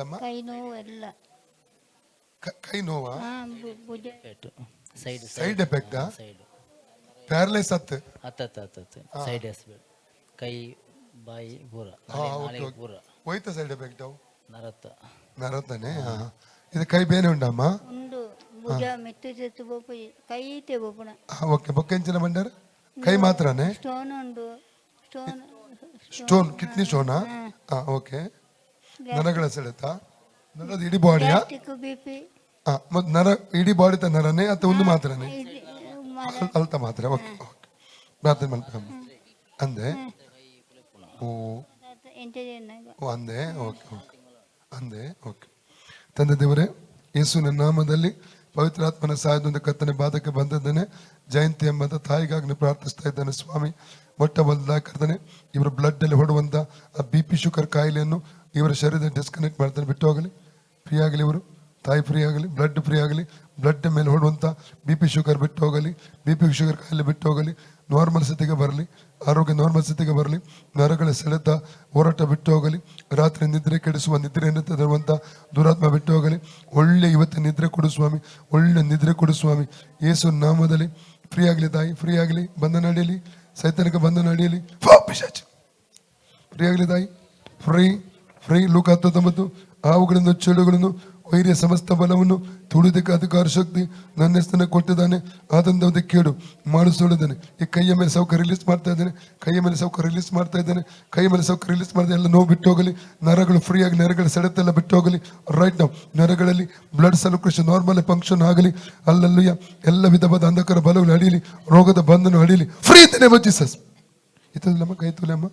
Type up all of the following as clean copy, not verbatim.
ಎಂತಮ್ಮ? ಕೈ ನೋವು ಎಲ್ಲ. ಕೈ ನೋವಾ? ಭುಜ ಸೈಡ್ ಎಫೆಕ್ಟಾ? ಸೈಡ್ ಪ್ಯಾರಲೈಸ್ ಹತ್ತು ಸೈಡ್ ಎಸ್ಬೇಡ ಕೈ ಬಾಯಿ ಪೂರ ಪೂರ ಹೋಯ್ತಾ ಸೈಡ್ ಎಫೆಕ್ಟ್ ಅವು ನರತ್ತ ಇದು ಕೈ ಬೇನೆ ಉಂಡಮ್ಮ? ಉಂಡು ಭುಜ ಮೆತ್ತು ಬೋಪು ಕೈ ಇತ್ತೆ ಬೋಪುನ. ಓಕೆ ಬೊಕ್ಕೆಂಚಿನ ಬಂಡಾರ ಕೈ ಮಾತ್ರನೇ? ಸ್ಟೋನ್ ಉಂಡು. ಸ್ಟೋನ್ ಕಿಡ್ನಿ ಸ್ಟೋನಾ? ಓಕೆ. ನರಗಳ ಸೆಳೆತ? ನರದ ಇಡೀ ಬಾಡಿಯಾ? ಬಿಪಿ ಮತ್ತೆ ನರ ಇಡೀ ಬಾಡಿ ತ ನರನೇ ಅಥವಾ ಒಂದು ಮಾತ್ರನೇ? ಅಲ್ತ ಮಾತ್ರ. ಓಕೆ ಓಕೆ ಪ್ರಾರ್ಥನೆ ಮಾಡ್ತಮ್ಮ ಅಂದೆ. ಓ ಅಂದೆ. ಓಕೆ ಓಕೆ ಅಂದೆ. ಓಕೆ. ತಂದೆ ದೇವರೇ, ಯೇಸುವಿನ ನಾಮದಲ್ಲಿ ಪವಿತ್ರಾತ್ಮನ ಸಹಾಯದಿಂದ ಕರ್ತನೆ ಬಾಧಕ್ಕೆ ಬಂದಿದ್ದೇನೆ. ಜಯಂತಿ ಎಂಬಂತ ತಾಯಿಗಾಗಿ ಪ್ರಾರ್ಥಿಸ್ತಾ ಇದ್ದಾನೆ ಸ್ವಾಮಿ. ಮೊಟ್ಟ ಮೊದಲಾಗಿ ಕರ್ತನೆ ಇವರ ಬ್ಲಡ್ ಅಲ್ಲಿ ಹೊಡುವಂತ ಆ BP ಶುಗರ್ ಕಾಯಿಲೆಯನ್ನು ಇವರ ಶರೀರದಲ್ಲಿ ಡಿಸ್ಕನೆಕ್ಟ್ ಮಾಡ್ತಾನೆ, ಬಿಟ್ಟು ಹೋಗಲಿ. ಫ್ರೀ ಆಗಲಿ, ಇವರು ತಾಯಿ ಫ್ರೀ ಆಗಲಿ, ಬ್ಲಡ್ ಫ್ರೀ ಆಗಲಿ. ಬ್ಲಡ್ ಮೇಲೆ ಹೊಡುವಂಥ BP ಶುಗರ್ ಬಿಟ್ಟು ಹೋಗಲಿ, BP ಶುಗರ್ ಕಾಯಿಲೆ ಬಿಟ್ಟು ಹೋಗಲಿ. ನಾರ್ಮಲ್ ಸ್ಥಿತಿಗೆ ಬರಲಿ, ಆರೋಗ್ಯ ನಾರ್ಮಲ್ ಸ್ಥಿತಿಗೆ ಬರಲಿ. ನರಗಳ ಸೆಳೆತ ಹೋರಾಟ ಬಿಟ್ಟು ಹೋಗಲಿ. ರಾತ್ರಿ ನಿದ್ರೆ ಕೆಡಿಸುವ ನಿದ್ರೆಯನ್ನು ತರುವಂಥ ದುರಾತ್ಮ ಬಿಟ್ಟು ಹೋಗಲಿ. ಒಳ್ಳೆ ಇವತ್ತು ನಿದ್ರೆ ಕೊಡು ಸ್ವಾಮಿ, ಒಳ್ಳೆ ನಿದ್ರೆ ಕೊಡು ಸ್ವಾಮಿ. ಯೇಸು ನಾಮದಲ್ಲಿ ಫ್ರೀ ಆಗಲಿ ತಾಯಿ, ಫ್ರೀ ಆಗಲಿ. ಬಂಧನ ನಡೆಯಲಿ, ಸೈತಾನಿಕ ಬಂಧನ ನಡೆಯಲಿ. ಫ್ರೀ ಆಗಲಿ ತಾಯಿ, ಫ್ರೀ ಫ್ರೀ. ಲೂಕ 19 ಹಾವುಗಳನ್ನು ಚೆಳುಗಳನ್ನು ವೈರ್ಯ ಸಮಸ್ತ ಬಲವನ್ನು ತುಳಿದಕ್ಕೆ ಅಧಿಕಾರ ಶಕ್ತಿ ನನ್ನ ಹೆಸರನ್ನು ಕೊಟ್ಟಿದ್ದಾನೆ. ಆದಂತ ಒಂದು ಕೇಡು ಮಾಡಿಸುಳಿದ್ದಾನೆ. ಈ ಕೈಯ ಮೇಲೆ ಸೌಕರ್ಯ ರಿಲೀಸ್ ಮಾಡ್ತಾ ಇದ್ದಾನೆ, ಕೈಯ ಮೇಲೆ ಸೌಕರ್ಯ ರಿಲೀಸ್ ಮಾಡ್ತಾ ಇದ್ದಾನೆ, ಕೈಯ ಮೇಲೆ ಸೌಕರ್ಯ ರಿಲೀಸ್ ಮಾಡಿದೆ. ಎಲ್ಲ ನೋವು ಬಿಟ್ಟು ಹೋಗಲಿ, ನರಗಳು ಫ್ರೀ ಆಗಿ, ನರಗಳ ಸೆಳೆತೆಲ್ಲ ಬಿಟ್ಟು ಹೋಗಲಿ. ರೈಟ್ ನಾವು ನರಗಳಲ್ಲಿ ಬ್ಲಡ್ ಸರ್ಕ್ಯುಲೇಷನ್ ನಾರ್ಮಲ್ ಫಂಕ್ಷನ್ ಆಗಲಿ. ಅಲ್ಲಲ್ಲೂಯ್ಯ ಎಲ್ಲ ವಿಧವಾದ ಅಂಧಕಾರ ಬಲಗಳು ಅಡಿಯಲಿ, ರೋಗದ ಬಂಧನ ಅಡಿಯಲಿ. ಫ್ರೀ ಇದ್ದೇನೆ ಜೀಸಸ್. ಇತ್ತದಲ್ಲಮ್ಮ ಕೈ ತುಲಮ್ಮ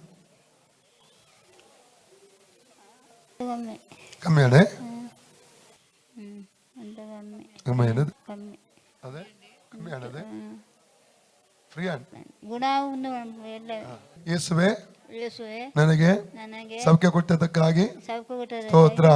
ಕಮ್ಮಿ ಅಡೆ ಕಮ್ಮಿ ಅನ್ನೋದು ಅದೇ ಕಮ್ಮಿ ಅನ್ನೋದೇ ಫ್ರೀ ಗುಣ ಯೇಸುವೆ ನನಗೆ ಸೌಖ್ಯ ಕೊಟ್ಟದಕ್ಕಾಗಿ ಸ್ತೋತ್ರ.